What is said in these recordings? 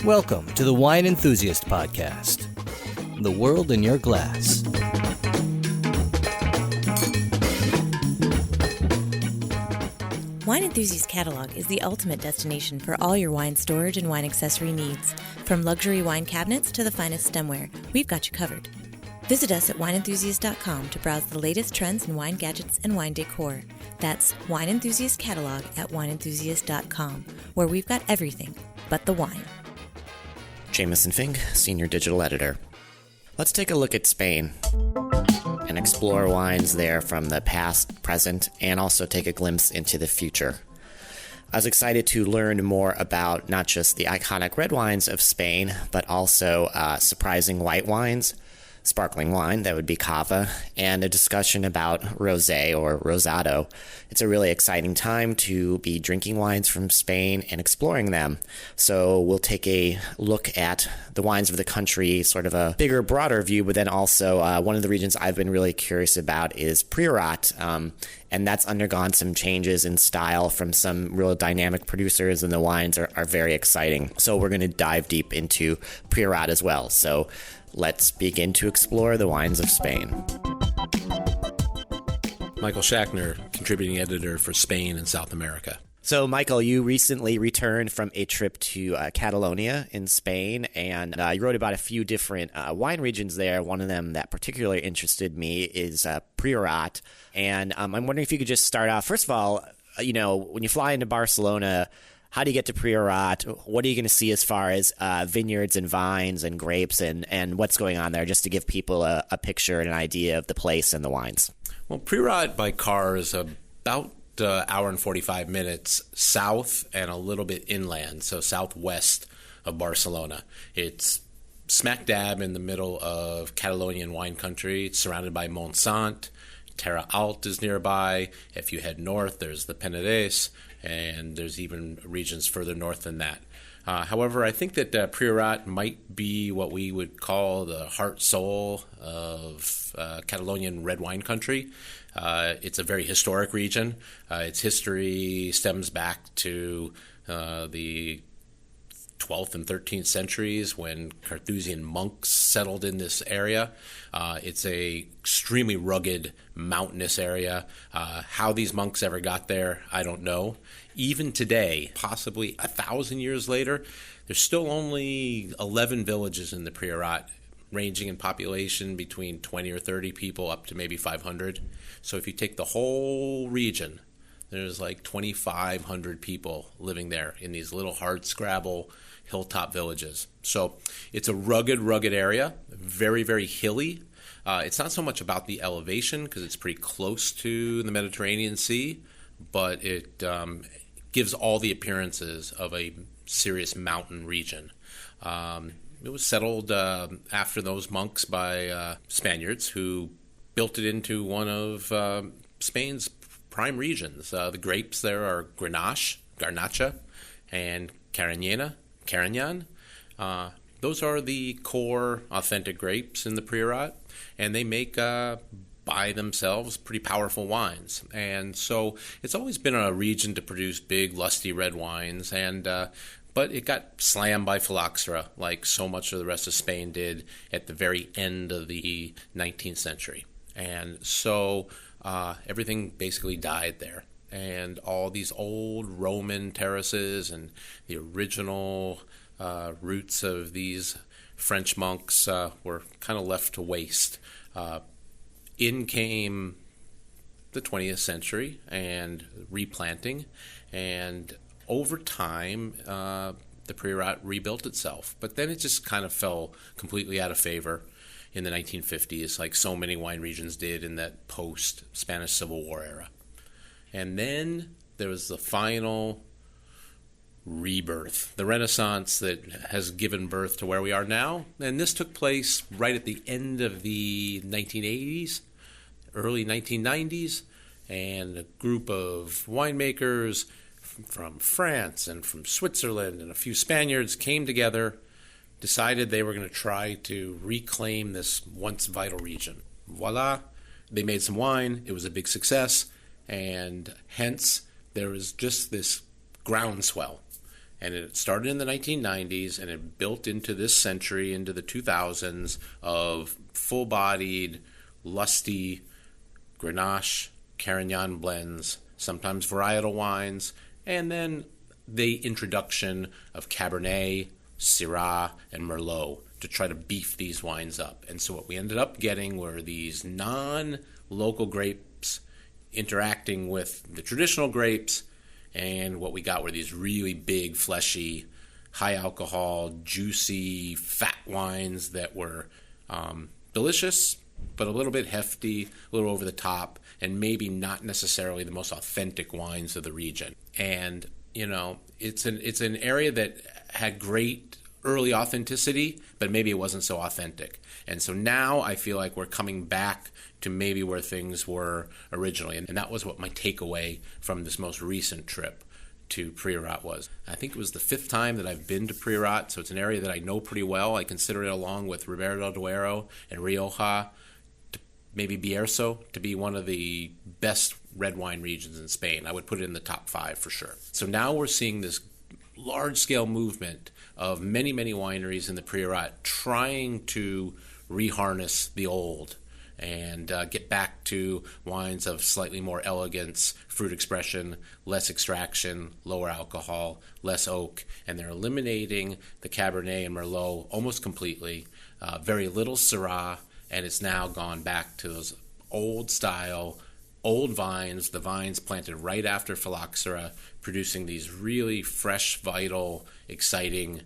Welcome to the Wine Enthusiast Podcast, the world in your glass. Wine Enthusiast Catalog is the ultimate destination for all your wine storage and wine accessory needs. From luxury wine cabinets to the finest stemware, we've got you covered. Visit us at wineenthusiast.com to browse the latest trends in wine gadgets and wine decor. That's Wine Enthusiast Catalog at wineenthusiast.com, where we've got everything but the wine. Jamison Fink, Senior Digital Editor. Let's take a look at Spain and explore wines there from the past, present, and also take a glimpse into the future. I was excited to learn more about not just the iconic red wines of Spain, but also surprising white wines, sparkling wine, that would be Cava, and a discussion about rosé or rosado. It's a really exciting time to be drinking wines from Spain and exploring them. So we'll take a look at the wines of the country, sort of a bigger, broader view, but then also one of the regions I've been really curious about is Priorat, and that's undergone some changes in style from some real dynamic producers, and the wines are very exciting. So we're going to dive deep into Priorat as well. So let's begin to explore the wines of Spain. Michael Schachner, contributing editor for Spain and South America. So, Michael, you recently returned from a trip to Catalonia in Spain, and you wrote about a few different wine regions there. One of them that particularly interested me is Priorat. And I'm wondering if you could just start off. First of all, when you fly into Barcelona, how do you get to Priorat? What are you going to see as far as vineyards and vines and grapes and what's going on there, just to give people a picture and an idea of the place and the wines? Well, Priorat by car is about hour and 45 minutes south and a little bit inland, so southwest of Barcelona. It's smack dab in the middle of Catalonian wine country. It's surrounded by Montsant. Terra Alt is nearby. If you head north, there's the Penedès, and there's even regions further north than that. However, I think that Priorat might be what we would call the heart soul of Catalonian red wine country. It's a very historic region. Its history stems back to the 12th and 13th centuries when Carthusian monks settled in this area. It's a extremely rugged, mountainous area. How these monks ever got there, I don't know. Even today, possibly 1,000 years later, there's still only 11 villages in the Priorat, ranging in population between 20 or 30 people up to maybe 500. So if you take the whole region, there's like 2,500 people living there in these little hard-scrabble hilltop villages. So it's a rugged area, very, very hilly. It's not so much about the elevation because it's pretty close to the Mediterranean Sea, but it gives all the appearances of a serious mountain region. It was settled after those monks by Spaniards who built it into one of Spain's prime regions. The grapes there are Grenache, Garnacha, and Carignan. Those are the core authentic grapes in the Priorat, and they make by themselves pretty powerful wines. And so it's always been a region to produce big, lusty red wines, but it got slammed by phylloxera like so much of the rest of Spain did at the very end of the 19th century. And so everything basically died there. And all these old Roman terraces and the original roots of these French monks were kind of left to waste. In came the 20th century and replanting, and over time the Priorat rebuilt itself. But then it just kind of fell completely out of favor in the 1950s, like so many wine regions did in that post-Spanish Civil War era. And then there was the final rebirth, the Renaissance that has given birth to where we are now. And this took place right at the end of the 1980s, early 1990s, and a group of winemakers from France and from Switzerland and a few Spaniards came together, decided they were going to try to reclaim this once vital region. Voila, they made some wine. It was a big success, and hence there was just this groundswell And it started in the 1990s, and it built into this century, into the 2000s, of full-bodied, lusty Grenache, Carignan blends, sometimes varietal wines, and then the introduction of Cabernet, Syrah, and Merlot to try to beef these wines up. And so what we ended up getting were these non-local grapes interacting with the traditional grapes, and what we got were these really big, fleshy, high alcohol, juicy, fat wines that were delicious, but a little bit hefty, a little over the top, and maybe not necessarily the most authentic wines of the region. And, you know, it's an area that had great early authenticity, but maybe it wasn't so authentic. And so now I feel like we're coming back to maybe where things were originally. And that was what my takeaway from this most recent trip to Priorat was. I think it was the 5th time that I've been to Priorat, so it's an area that I know pretty well. I consider it, along with Ribera del Duero and Rioja, maybe Bierzo, to be one of the best red wine regions in Spain. I would put it in the top 5 for sure. So now we're seeing this large-scale movement of many, many wineries in the Priorat trying to reharness the old and get back to wines of slightly more elegance, fruit expression, less extraction, lower alcohol, less oak, and they're eliminating the Cabernet and Merlot almost completely, very little Syrah, and it's now gone back to those old style, old vines, the vines planted right after phylloxera, producing these really fresh, vital, exciting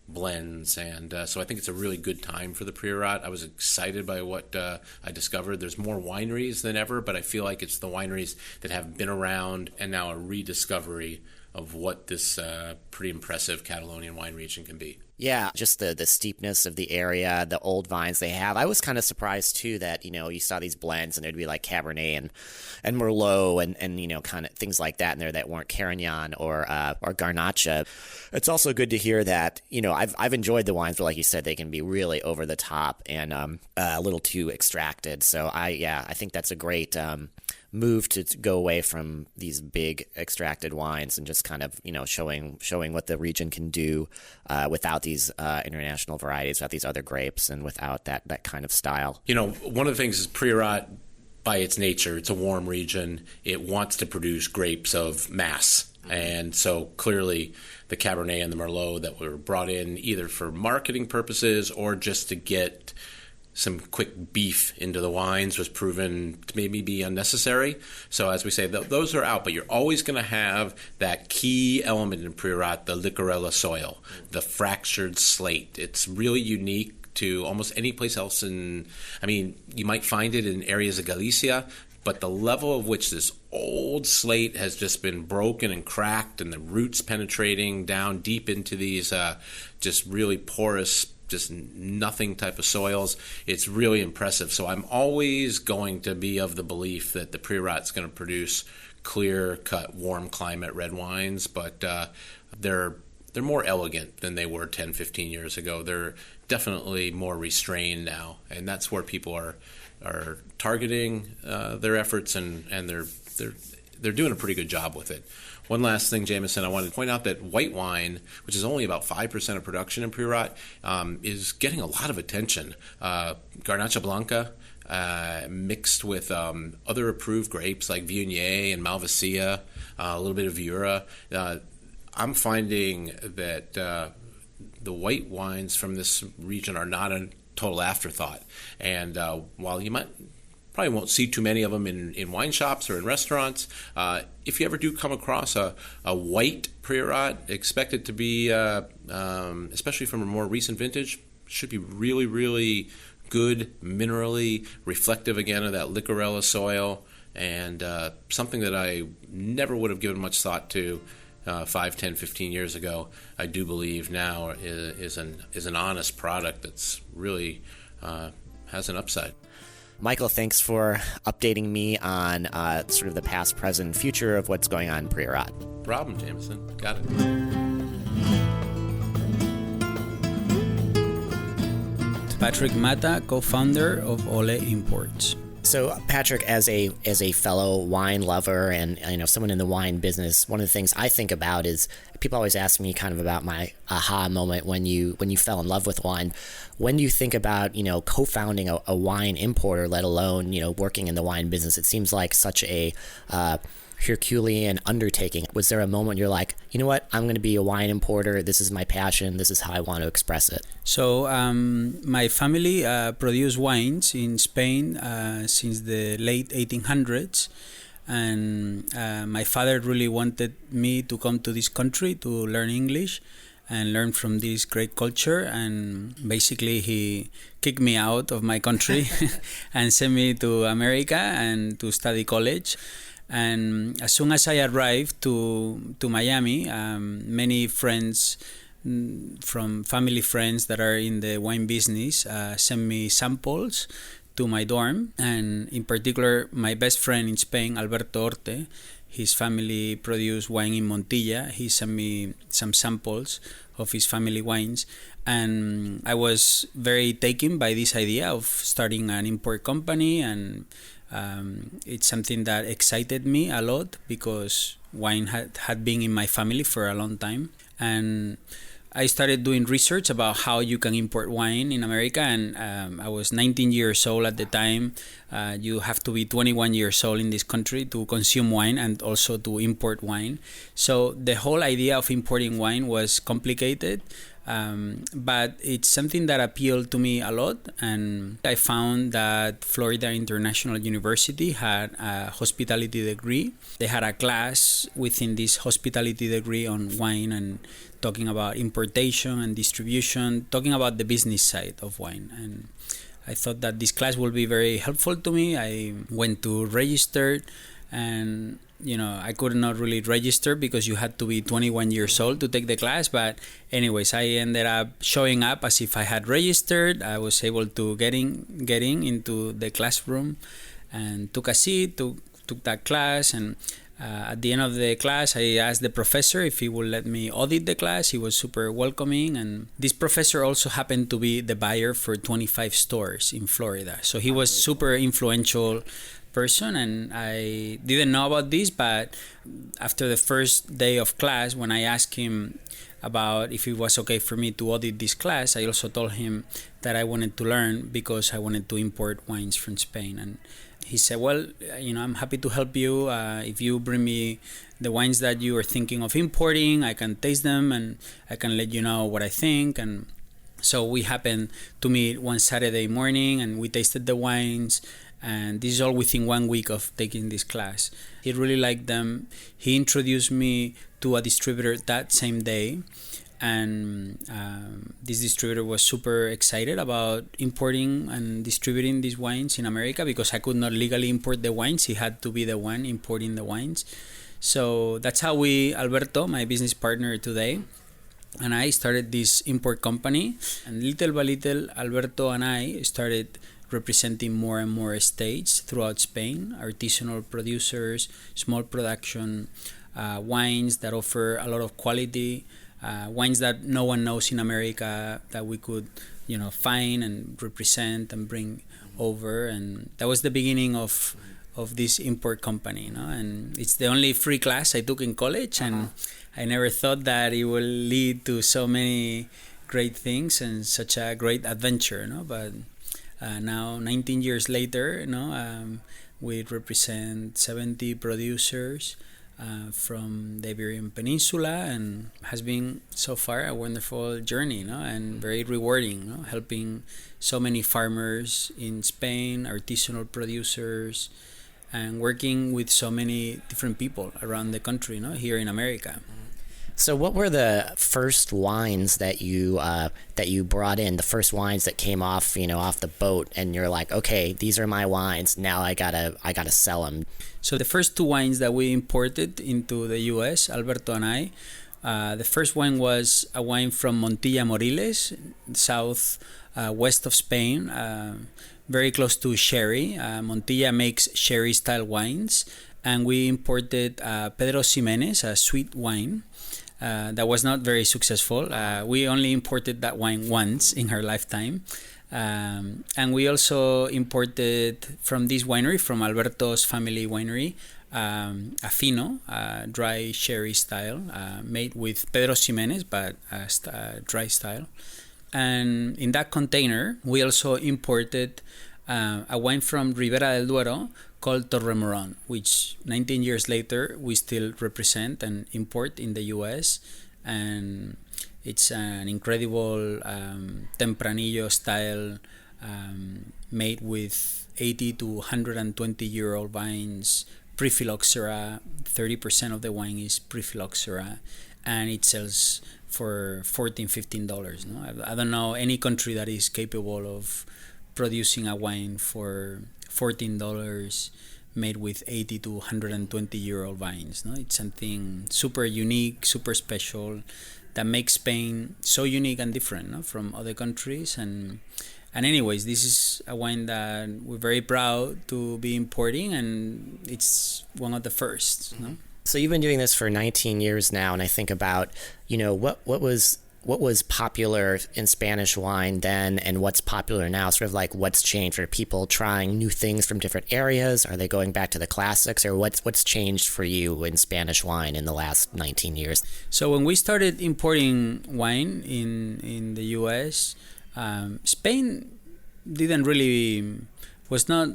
blends. And so I think it's a really good time for the Priorat. I was excited by what I discovered. There's more wineries than ever, but I feel like it's the wineries that have been around and now a rediscovery of what this pretty impressive Catalonian wine region can be. Yeah, just the steepness of the area, the old vines they have. I was kind of surprised, too, that, you know, you saw these blends and there'd be like Cabernet and Merlot and you know, kind of things like that in there that weren't Carignan or Garnacha. It's also good to hear that, you know, I've enjoyed the wines, but like you said, they can be really over the top and a little too extracted. So I think that's a great move to go away from these big extracted wines and just kind of, you know, showing what the region can do without these international varieties, without these other grapes, and without that kind of style. You know, one of the things is Priorat, by its nature, it's a warm region. It wants to produce grapes of mass. And so clearly the Cabernet and the Merlot that were brought in either for marketing purposes or just to get some quick beef into the wines was proven to maybe be unnecessary. So as we say, those are out, but you're always going to have that key element in Priorat, the Licorella soil, the fractured slate. It's really unique to almost any place else you might find it in areas of Galicia, but the level of which this old slate has just been broken and cracked and the roots penetrating down deep into these just really porous, just nothing type of soils, it's really impressive. So I'm always going to be of the belief that the Priorat's going to produce clear-cut, warm climate red wines, but they're more elegant than they were 10, 15 years ago. They're definitely more restrained now, and that's where people are targeting their efforts, and they're doing a pretty good job with it. One last thing, Jameson, I wanted to point out that white wine, which is only about 5% of production in Priorat, is getting a lot of attention. Garnacha Blanca, mixed with other approved grapes like Viognier and Malvasia, a little bit of Viura. I'm finding that the white wines from this region are not a total afterthought. And while you probably won't see too many of them in wine shops or in restaurants, if you ever do come across a white Priorat, expect it to be, especially from a more recent vintage, should be really, really good, minerally, reflective again of that Licorella soil, and something that I never would have given much thought to 5, 10, 15 years ago. I do believe now is an honest product that's really has an upside. Michael, thanks for updating me on sort of the past, present, and future of what's going on in Priorat. Problem, Jameson. Got it. Patrick Mata, co-founder of Olé Imports. So Patrick, as a fellow wine lover and someone in the wine business, one of the things I think about is people always ask me kind of about my aha moment when you fell in love with wine. When you think about co-founding a wine importer, let alone working in the wine business, it seems like such a Herculean undertaking. Was there a moment you're like, you know what, I'm going to be a wine importer. This is my passion. This is how I want to express it. So my family produced wines in Spain since the late 1800s. And my father really wanted me to come to this country to learn English and learn from this great culture. And basically he kicked me out of my country and sent me to America and to study college. And as soon as I arrived to Miami, many friends from family friends that are in the wine business sent me samples to my dorm. And in particular, my best friend in Spain, Alberto Orte, his family produced wine in Montilla. He sent me some samples of his family wines. And I was very taken by this idea of starting an import company, and it's something that excited me a lot because wine had been in my family for a long time. And I started doing research about how you can import wine in America, and I was 19 years old at the time. You have to be 21 years old in this country to consume wine and also to import wine. So the whole idea of importing wine was complicated. But it's something that appealed to me a lot, and I found that Florida International University had a hospitality degree. They had a class within this hospitality degree on wine and talking about importation and distribution, talking about the business side of wine. And I thought that this class would be very helpful to me. I went to register, and I could not really register because you had to be 21 years old to take the class. But anyways, I ended up showing up as if I had registered. I was able to getting into the classroom and took a seat, took that class. And at the end of the class, I asked the professor if he would let me audit the class. He was super welcoming. And this professor also happened to be the buyer for 25 stores in Florida. So he was super influential person, and I didn't know about this, but after the first day of class, when I asked him about if it was okay for me to audit this class, I also told him that I wanted to learn because I wanted to import wines from Spain. And he said, well, I'm happy to help you. If you bring me the wines that you are thinking of importing, I can taste them and I can let you know what I think. And so we happened to meet one Saturday morning and we tasted the wines. And this is all within 1 week of taking this class. He really liked them. He introduced me to a distributor that same day. And this distributor was super excited about importing and distributing these wines in America because I could not legally import the wines. He had to be the one importing the wines. So that's how Alberto, my business partner today, and I started this import company. And little by little, Alberto and I started representing more and more states throughout Spain, artisanal producers, small production, wines that offer a lot of quality, wines that no one knows in America that we could, find and represent and bring over. And that was the beginning of this import company, and it's the only free class I took in college, and I never thought that it will lead to so many great things and such a great adventure, but now 19 years later, we represent 70 producers from the Iberian Peninsula, and has been so far a wonderful journey, and very rewarding, helping so many farmers in Spain, artisanal producers, and working with so many different people around the country, here in America. So what were the first wines that you brought in, the first wines that came off, off the boat, and you're like, okay, these are my wines, now I gotta sell them? So the first two wines that we imported into the US, Alberto and I, the first wine was a wine from Montilla, Moriles, south west of Spain, very close to sherry. Montilla makes sherry style wines, and we imported Pedro Ximénez, a sweet wine. That was not very successful. We only imported that wine once in her lifetime. And we also imported from this winery, from Alberto's family winery, a fino, dry sherry style, made with Pedro Ximénez, but dry style. And in that container, we also imported a wine from Ribera del Duero called Torremorón, which 19 years later we still represent and import in the US. And it's an incredible Tempranillo style, made with 80 to 120-year-old vines, pre-phylloxera. 30% of the wine is pre-phylloxera, and it sells for $14-15. No? I don't know any country that is capable of producing a wine for $14 made with 80 to 120-year-old vines. No? It's something super unique, super special, that makes Spain so unique and different, no? From other countries. And anyways, this is a wine that we're very proud to be importing, and it's one of the first. No? So you've been doing this for 19 years now, and I think about, what was popular in Spanish wine then, and what's popular now. Sort of like, what's changed? Are people trying new things from different areas? Are they going back to the classics, or what's changed for you in Spanish wine in the last 19 years? So when we started importing wine in the U.S., Spain was not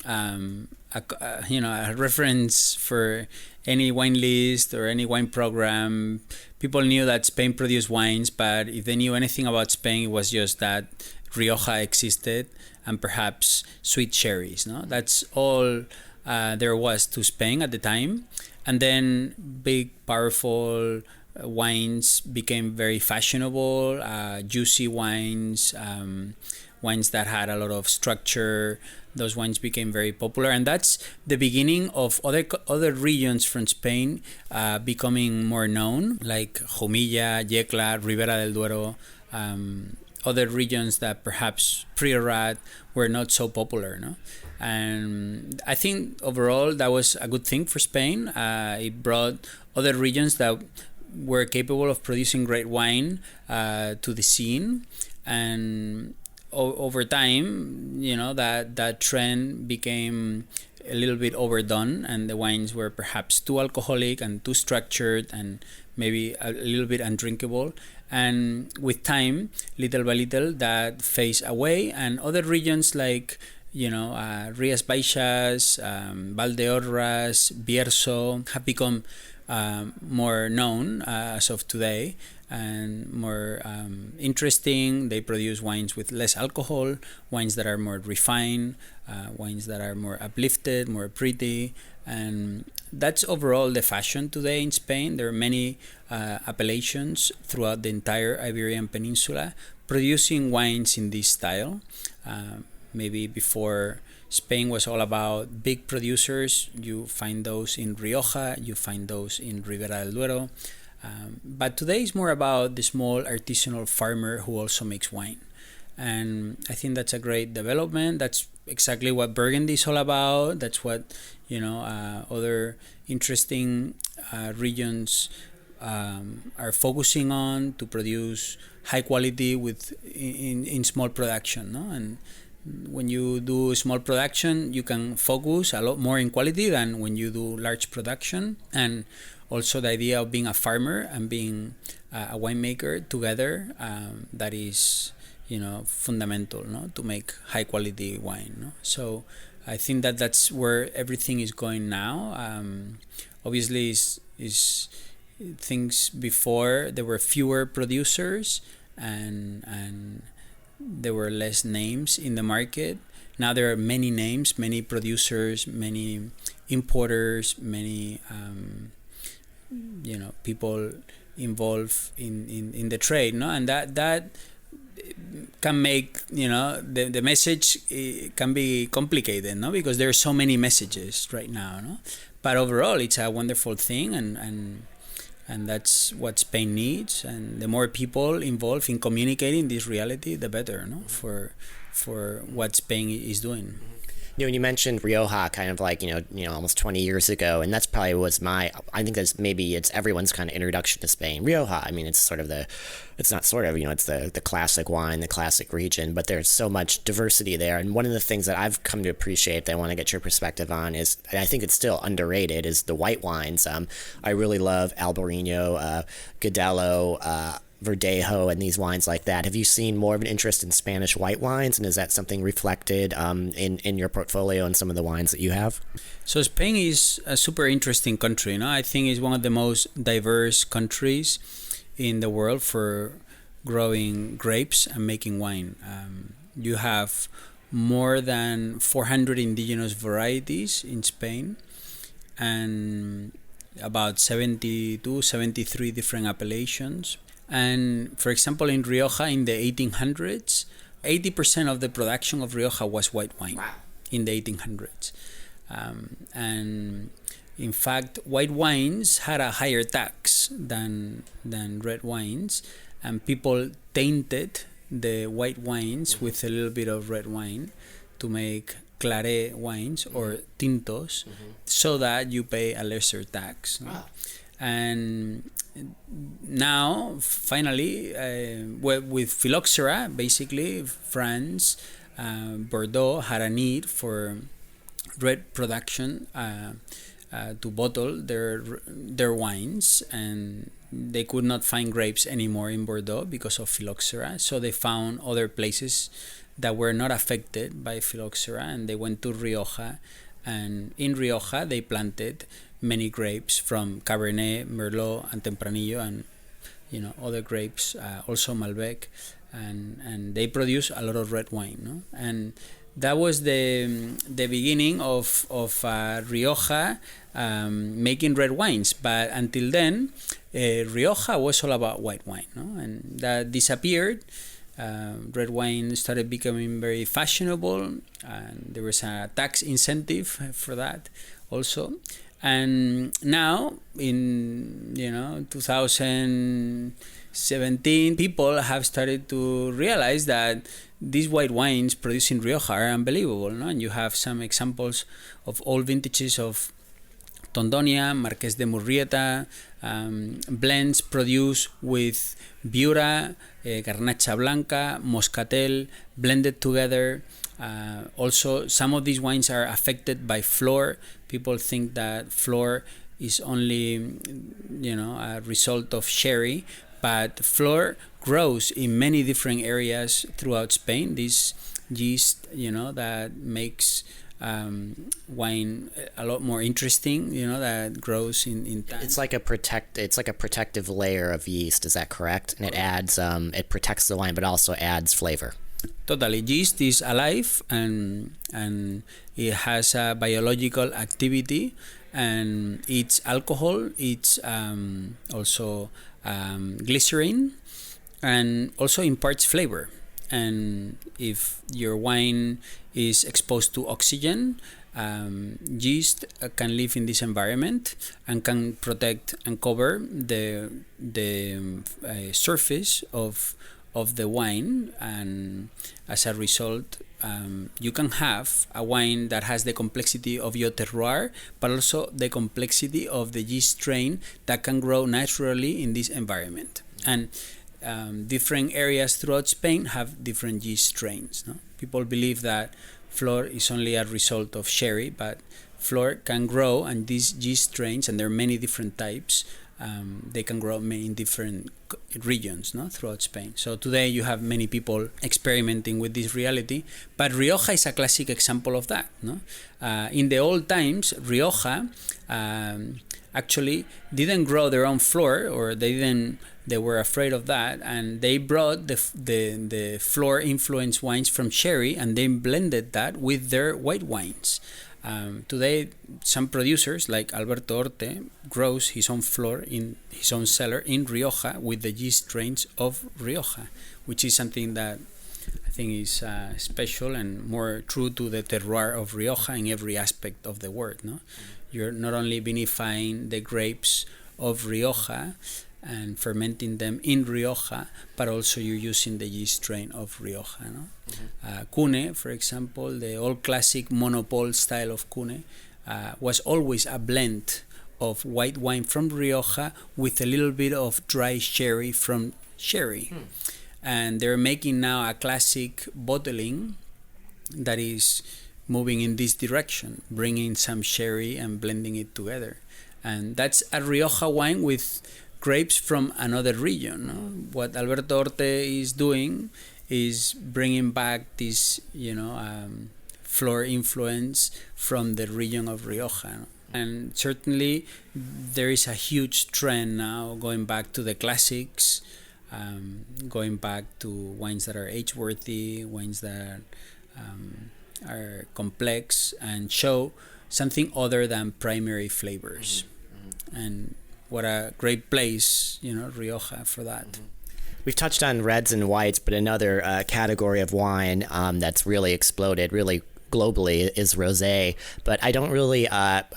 a reference for any wine list or any wine program. People knew that Spain produced wines, but if they knew anything about Spain, it was just that Rioja existed and perhaps sweet cherries. No, that's all there was to Spain at the time. And then big, powerful wines became very fashionable, juicy wines, wines that had a lot of structure. Those wines became very popular, and that's the beginning of other regions from Spain becoming more known, like Jumilla, Yecla, Ribera del Duero, other regions that perhaps Priorat were not so popular. No? And I think overall that was a good thing for Spain. It brought other regions that were capable of producing great wine to the scene, and over time, that trend became a little bit overdone, and the wines were perhaps too alcoholic and too structured and maybe a little bit undrinkable. And with time, little by little, that phased away, and other regions like Rías Baixas, Valdeorras, Bierzo have become more known as of today, and more interesting. They produce wines with less alcohol, wines that are more refined, wines that are more uplifted, more pretty. And that's overall the fashion today in Spain. There are many appellations throughout the entire Iberian Peninsula producing wines in this style. Maybe before, Spain was all about big producers. You find those in Rioja, you find those in Ribera del Duero. But today is more about the small artisanal farmer who also makes wine. And I think that's a great development. That's exactly what Burgundy is all about. That's what, other interesting regions are focusing on, to produce high quality in small production. No? And when you do small production, you can focus a lot more in quality than when you do large production. And also the idea of being a farmer and being a winemaker together, that is, fundamental, no, to make high quality wine. No? So I think that's where everything is going now. Obviously, is things before there were fewer producers and there were less names in the market. Now there are many names, many producers, many importers, many people involved in the trade, no? And that can make the message can be complicated, no? Because there are so many messages right now, no? But overall, it's a wonderful thing, and that's what Spain needs. And the more people involved in communicating this reality, the better, no? For what Spain is doing. When you mentioned Rioja, kind of like almost 20 years ago, and that's probably I think that's maybe it's everyone's kind of introduction to Spain. Rioja, I mean, it's sort of it's not sort of, it's the classic wine, the classic region, but there's so much diversity there. And one of the things that I've come to appreciate that I want to get your perspective on is, and I think it's still underrated, is the white wines. I really love Albarino, Godello, Verdejo, and these wines like that. Have you seen more of an interest in Spanish white wines, and is that something reflected in your portfolio and some of the wines that you have? So Spain is a super interesting country. I think it's one of the most diverse countries in the world for growing grapes and making wine. You have more than 400 indigenous varieties in Spain, and about 72, 73 different appellations. And for example, in Rioja in the 1800s, 80% of the production of Rioja was white wine. Wow. In the 1800s. And in fact, white wines had a higher tax than red wines, and people tainted the white wines with a little bit of red wine to make claret wines or tintos, so that you pay a lesser tax. Wow. And now, finally, with phylloxera, basically, France, Bordeaux had a need for red production to bottle their wines, and they could not find grapes anymore in Bordeaux because of phylloxera. So they found other places that were not affected by phylloxera, and they went to Rioja. And in Rioja, they planted many grapes from Cabernet, Merlot, and Tempranillo, and other grapes, also Malbec, and they produce a lot of red wine. And that was the beginning of Rioja making red wines. But until then, Rioja was all about white wine, and that disappeared. Red wine started becoming very fashionable, and there was a tax incentive for that also. And now, in 2017, people have started to realize that these white wines produced in Rioja are unbelievable, and you have some examples of old vintages of Tondonia, Marqués de Murrieta, blends produced with Viura, Garnacha Blanca, Moscatel, blended together. Also, some of these wines are affected by flor. People think that flor is only, a result of sherry, but flor grows in many different areas throughout Spain. This yeast, that makes wine a lot more interesting, that grows in time. It's like a protective layer of yeast. Is that correct? And it adds, it protects the wine, but also adds flavor. Totally. Yeast is alive, and it has a biological activity, and it's alcohol, it's also glycerin, and also imparts flavor. And if your wine is exposed to oxygen, yeast can live in this environment and can protect and cover the surface of the wine, and as a result, you can have a wine that has the complexity of your terroir, but also the complexity of the yeast strain that can grow naturally in this environment. And different areas throughout Spain have different yeast strains. People believe that flor is only a result of sherry, but flor can grow, and these yeast strains, and there are many different types, they can grow in different regions throughout Spain. So today you have many people experimenting with this reality, but Rioja is a classic example of that. In the old times, Rioja actually didn't grow their own flor, or they were afraid of that, and they brought the flor influenced wines from sherry, and they blended that with their white wines. Today, some producers like Alberto Orte grows his own flor in his own cellar in Rioja with the yeast strains of Rioja, which is something that I think is special and more true to the terroir of Rioja in every aspect of the word. You're not only vinifying the grapes of Rioja, and fermenting them in Rioja, but also you're using the yeast strain of Rioja. No? Cune, for example, the old classic monopole style of Cune, was always a blend of white wine from Rioja with a little bit of dry sherry from sherry. And they're making now a classic bottling that is moving in this direction, bringing some sherry and blending it together. And that's a Rioja wine with grapes from another region. No? What Alberto Orte is doing is bringing back this, flora influence from the region of Rioja. No? And certainly there is a huge trend now going back to the classics, going back to wines that are age-worthy, wines that are complex and show something other than primary flavors. And what a great place, Rioja, for that. We've touched on reds and whites, but another category of wine that's really exploded, really globally, is rosé. But I don't really,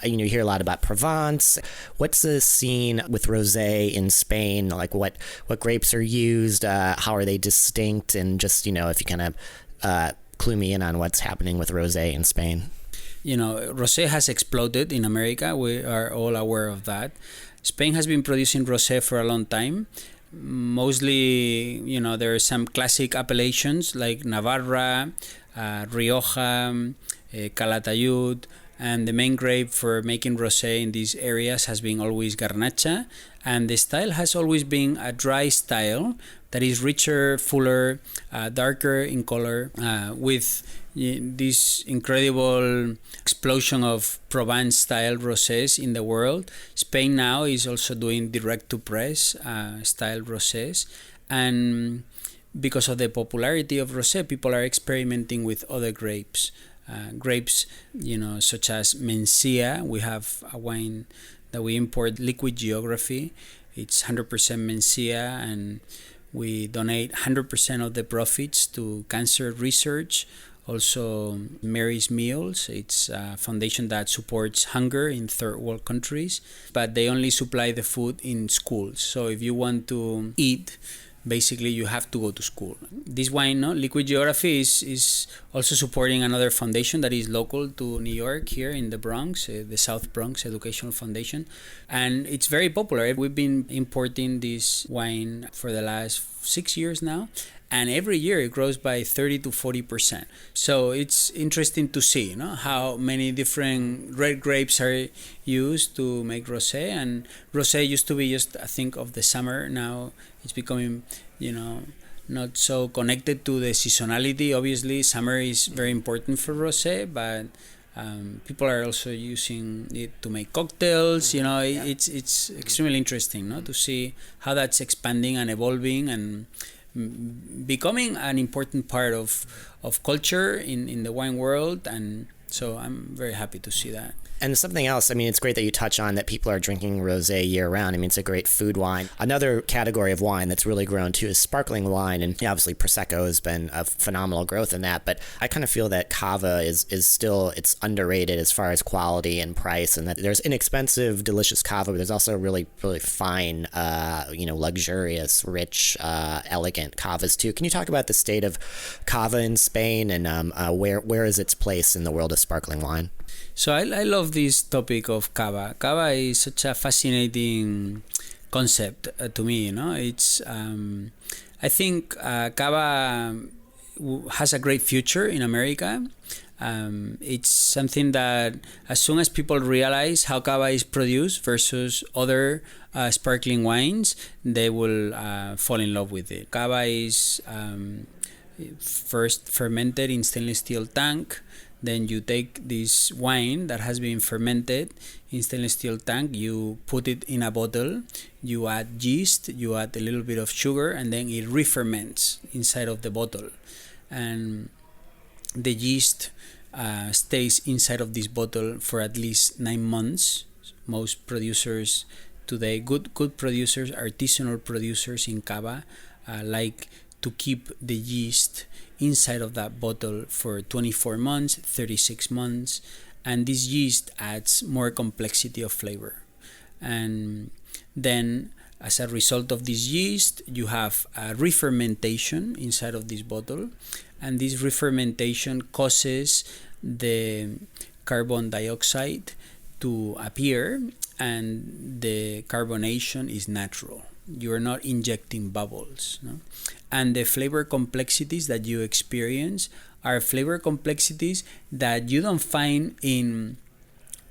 you hear a lot about Provence. What's the scene with rosé in Spain? Like what grapes are used? How are they distinct? And just, if you kind of clue me in on what's happening with rosé in Spain. Rosé has exploded in America. We are all aware of that. Spain has been producing rosé for a long time. Mostly, there are some classic appellations like Navarra, Rioja, Calatayud, and the main grape for making rosé in these areas has been always Garnacha, and the style has always been a dry style that is richer, fuller, darker in color, with this incredible explosion of Provence-style rosés in the world. Spain now is also doing direct-to-press style rosés, and because of the popularity of rosé, people are experimenting with other grapes. Grapes, such as Mencia. We have a wine that we import, Liquid Geography. It's 100% Mencia, and we donate 100% of the profits to cancer research. Also, Mary's Meals. It's a foundation that supports hunger in third world countries, but they only supply the food in schools. So if you want to eat, basically you have to go to school. This wine, Liquid Geography, is also supporting another foundation that is local to New York, here in the Bronx, the South Bronx Educational Foundation, and it's very popular. We've been importing this wine for the last 6 years now, and every year it grows by 30 to 40%. So it's interesting to see how many different red grapes are used to make rosé. And rosé used to be just a thing of the summer. Now it's becoming, not so connected to the seasonality. Obviously, summer is very important for rosé, but people are also using it to make cocktails. It's extremely interesting to see how that's expanding and evolving and becoming an important part of culture in the wine world. And so I'm very happy to see that. And something else, it's great that you touch on that people are drinking rosé year-round. It's a great food wine. Another category of wine that's really grown too is sparkling wine, and obviously Prosecco has been a phenomenal growth in that, but I kind of feel that Cava is still, it's underrated as far as quality and price, and that there's inexpensive, delicious Cava, but there's also really, really fine, luxurious, rich, elegant Cavas too. Can you talk about the state of Cava in Spain, and where is its place in the world of sparkling wine? So I love this topic of Cava. Cava is such a fascinating concept to me. It's I think Cava has a great future in America. It's something that as soon as people realize how Cava is produced versus other sparkling wines, they will fall in love with it. Cava is first fermented in stainless steel tank. Then you take this wine that has been fermented in stainless steel tank, you put it in a bottle, you add yeast, you add a little bit of sugar, and then it re-ferments inside of the bottle. And the yeast stays inside of this bottle for at least 9 months. Most producers today, good producers, artisanal producers in Cava, like to keep the yeast inside of that bottle for 24 months, 36 months, and this yeast adds more complexity of flavor. And then as a result of this yeast, you have a re-fermentation inside of this bottle, and this re-fermentation causes the carbon dioxide to appear, and the carbonation is natural. You are not injecting bubbles, no? And the flavor complexities that you experience are flavor complexities that you don't find in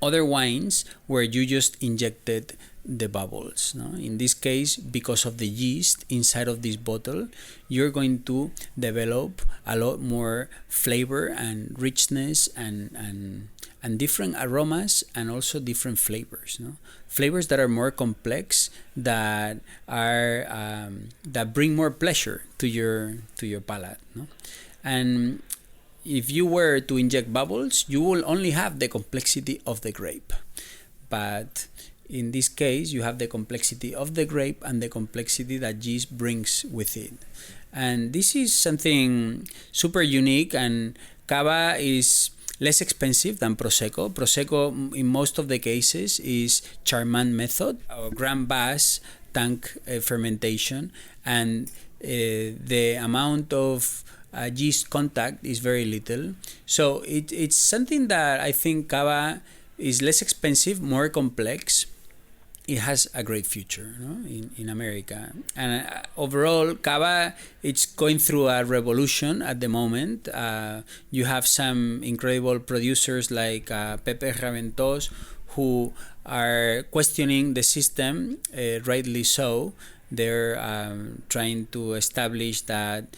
other wines where you just injected the bubbles, no? In this case, because of the yeast inside of this bottle, you're going to develop a lot more flavor and richness and different aromas, and also different flavors, no? Flavors that are more complex, that are that bring more pleasure to your palate, no? And if you were to inject bubbles, you will only have the complexity of the grape. But in this case, you have the complexity of the grape and the complexity that yeast brings with it. And this is something super unique, and Cava is less expensive than Prosecco. Prosecco, in most of the cases, is Charmat method or Grand Bass tank fermentation, and the amount of yeast contact is very little. So it's something that I think Cava is less expensive, more complex. It has a great future, no? in America. And overall, Cava, it's going through a revolution at the moment. You have some incredible producers like Pepe Raventos, who are questioning the system, rightly so. They're trying to establish that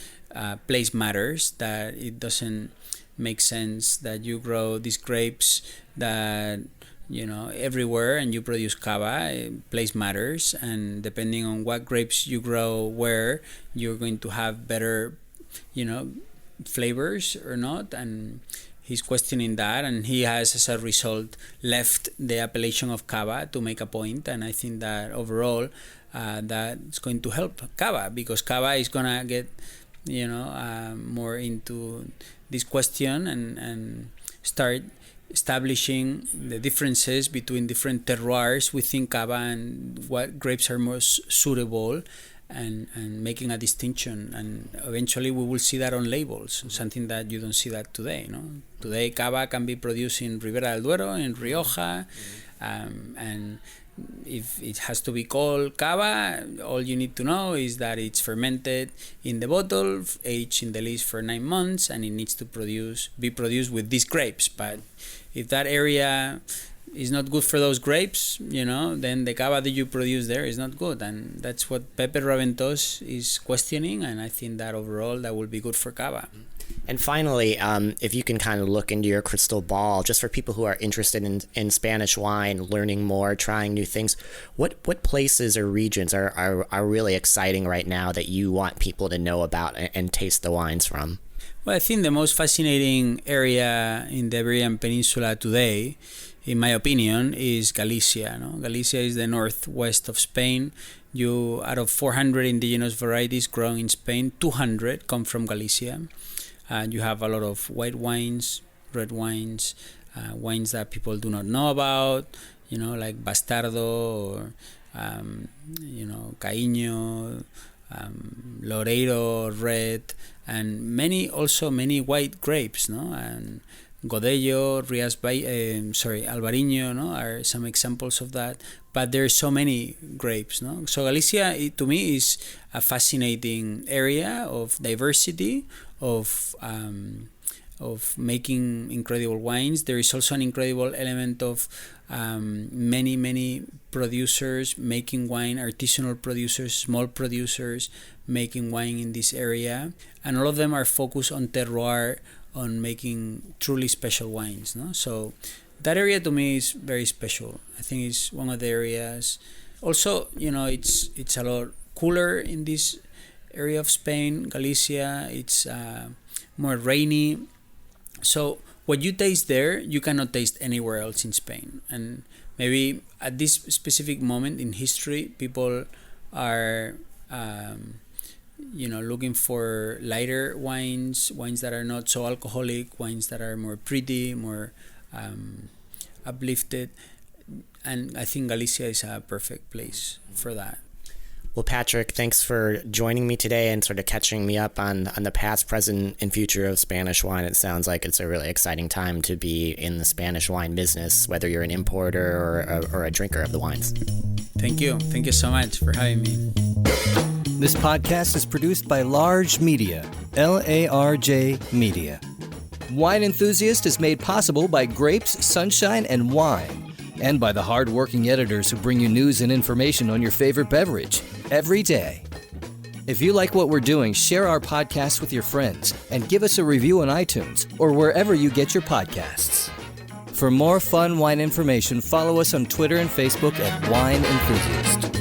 place matters, that it doesn't make sense that you grow these grapes that everywhere and you produce Cava. Place matters, and depending on what grapes you grow where, you're going to have better flavors or not. And he's questioning that, and he has, as a result, left the appellation of Cava to make a point. And I think that overall that's going to help Cava, because Cava is gonna get more into this question and start establishing the differences between different terroirs within Cava and what grapes are most suitable, and making a distinction. And eventually we will see that on labels, something that you don't see that today. Today Cava can be produced in Ribera del Duero, in Rioja, and if it has to be called Cava, all you need to know is that it's fermented in the bottle, aged in the lees for 9 months, and it needs to be produced with these grapes. But if that area is not good for those grapes, then the Cava that you produce there is not good. And that's what Pepe Raventos is questioning, and I think that overall that will be good for Cava. And finally, if you can kind of look into your crystal ball, just for people who are interested in Spanish wine, learning more, trying new things, what places or regions are really exciting right now that you want people to know about and taste the wines from? Well, I think the most fascinating area in the Iberian Peninsula today, in my opinion, is Galicia. Galicia is the northwest of Spain. Out of 400 indigenous varieties grown in Spain, 200 come from Galicia. You have a lot of white wines, red wines, wines that people do not know about, like Bastardo or, Caíño, Loreiro, red, and many white grapes, and Godello, Albariño, are some examples of that. But there are so many grapes, So Galicia, to me, is a fascinating area of diversity, of making incredible wines. There is also an incredible element of many producers making wine, artisanal producers, small producers making wine in this area, and all of them are focused on terroir, on making truly special wines. So that area to me is very special. I think it's one of the areas. Also, it's a lot cooler in this area of Spain, Galicia. It's more rainy. So what you taste there, you cannot taste anywhere else in Spain. And maybe at this specific moment in history, people are looking for lighter wines that are not so alcoholic, wines that are more pretty, more uplifted. And I think Galicia is a perfect place for that. Well, Patrick, thanks for joining me today and sort of catching me up on the past, present, and future of Spanish wine. It sounds like it's a really exciting time to be in the Spanish wine business, whether you're an importer or a drinker of the wines. Thank you. Thank you so much for having me. This podcast is produced by Large Media, L-A-R-J Media. Wine Enthusiast is made possible by grapes, sunshine, and wine, and by the hard-working editors who bring you news and information on your favorite beverage every day. If you like what we're doing, share our podcast with your friends and give us a review on iTunes or wherever you get your podcasts. For more fun wine information, follow us on Twitter and Facebook at Wine Enthusiast.